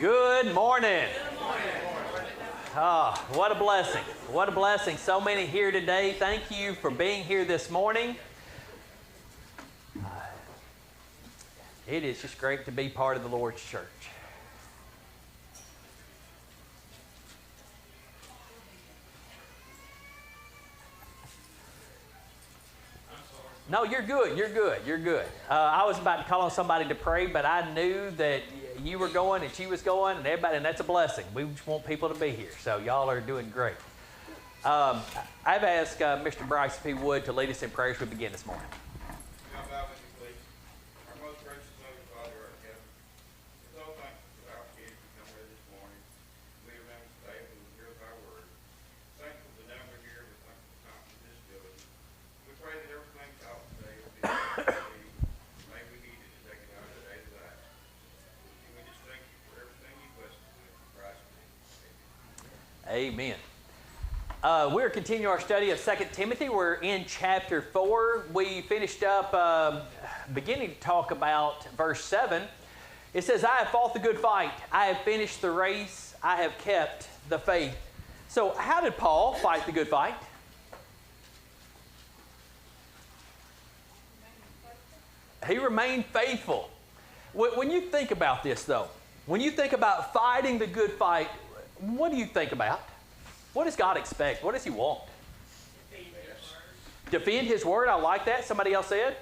Good morning. Oh, what a blessing. What a blessing. So many here today. Thank you for being here this morning. It is just great to be part of the Lord's church. No, you're good. You're good. You're good. I was about to call on somebody to pray, but I knew that you were going and she was going and everybody, and that's a blessing. We just want people to be here. So y'all are doing great. I've asked Mr. Bryce if he would to lead us in prayer as we begin this morning. Amen. We're continuing our study of 2 Timothy. We're in chapter 4. We finished up beginning to talk about verse 7. It says, I have fought the good fight. I have finished the race. I have kept the faith. So how did Paul fight the good fight? He remained faithful. When you think about this, though, when you think about fighting the good fight, what do you think about? What does God expect? What does He want? Defend His word. I like that. Somebody else said?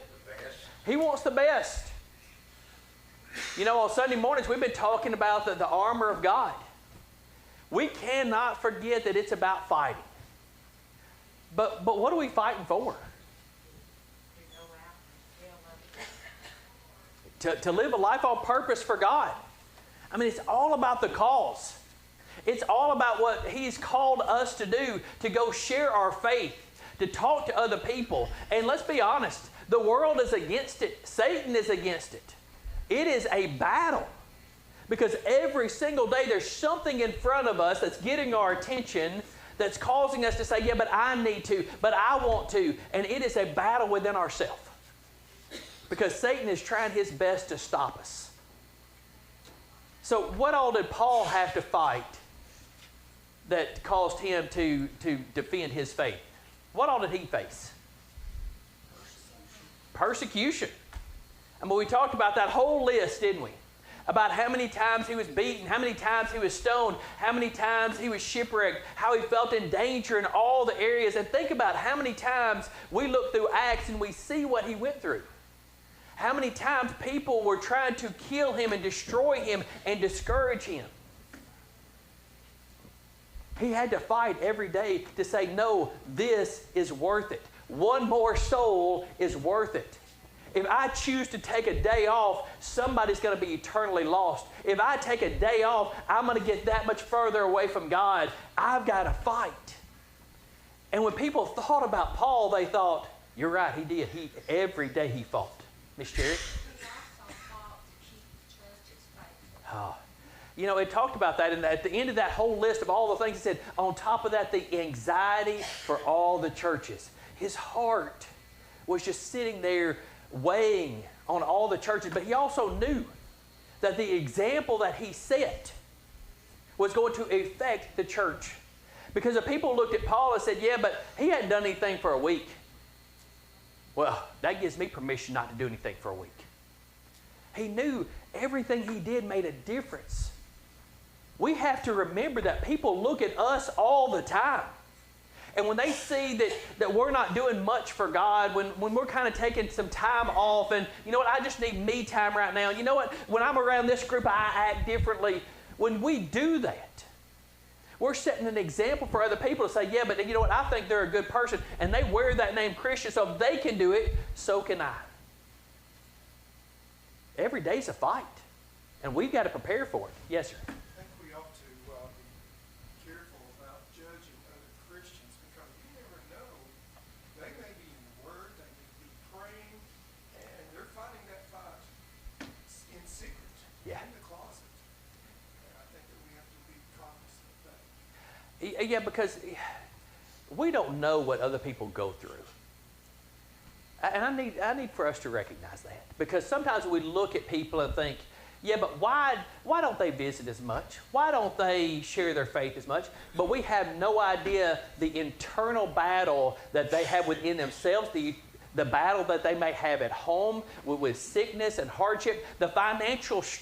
He wants the best. You know, on Sunday mornings, we've been talking about the armor of God. We cannot forget that it's about fighting. But what are we fighting for? To live a life on purpose for God. I mean, it's all about the cause. It's all about what He's called us to do, to go share our faith, to talk to other people. And let's be honest, the world is against it. Satan is against it. It is a battle. Because every single day there's something in front of us that's getting our attention, that's causing us to say, yeah, but I need to, but I want to. And it is a battle within ourselves. Because Satan is trying his best to stop us. So what all did Paul have to fight that caused him to defend his faith? What all did he face? Persecution. I mean, we talked about that whole list, didn't we? About how many times he was beaten, how many times he was stoned, how many times he was shipwrecked, how he felt in danger in all the areas. And think about how many times we look through Acts and we see what he went through. How many times people were trying to kill him and destroy him and discourage him. He had to fight every day to say, no, this is worth it. One more soul is worth it. If I choose to take a day off, somebody's going to be eternally lost. If I take a day off, I'm going to get that much further away from God. I've got to fight. And when people thought about Paul, they thought, you're right, he did. Every day he fought. Miss Cherry? Oh. You know, it talked about that, and at the end of that whole list of all the things, it said, on top of that, the anxiety for all the churches. His heart was just sitting there weighing on all the churches, but he also knew that the example that he set was going to affect the church. Because the people looked at Paul and said, yeah, but he hadn't done anything for a week. Well, that gives me permission not to do anything for a week. He knew everything he did made a difference. We have to remember that people look at us all the time. And when they see that we're not doing much for God, when we're kind of taking some time off and, you know what, I just need me time right now. You know what, when I'm around this group, I act differently. When we do that, we're setting an example for other people to say, yeah, but you know what, I think they're a good person, and they wear that name Christian, so if they can do it, so can I. Every day's a fight, and we've got to prepare for it. Yes, sir. I think we ought to be careful about judging other Christians, because you never know. They may be in the Word, they may be praying, and they're fighting that fight in secret, in the closet. And I think that we have to be cognizant of that. Yeah, because we don't know what other people go through. And I need for us to recognize that. Because sometimes we look at people and think, Yeah, but why don't they visit as much? Why don't they share their faith as much? But we have no idea the internal battle that they have within themselves, the battle that they may have at home with sickness and hardship, the financial struggle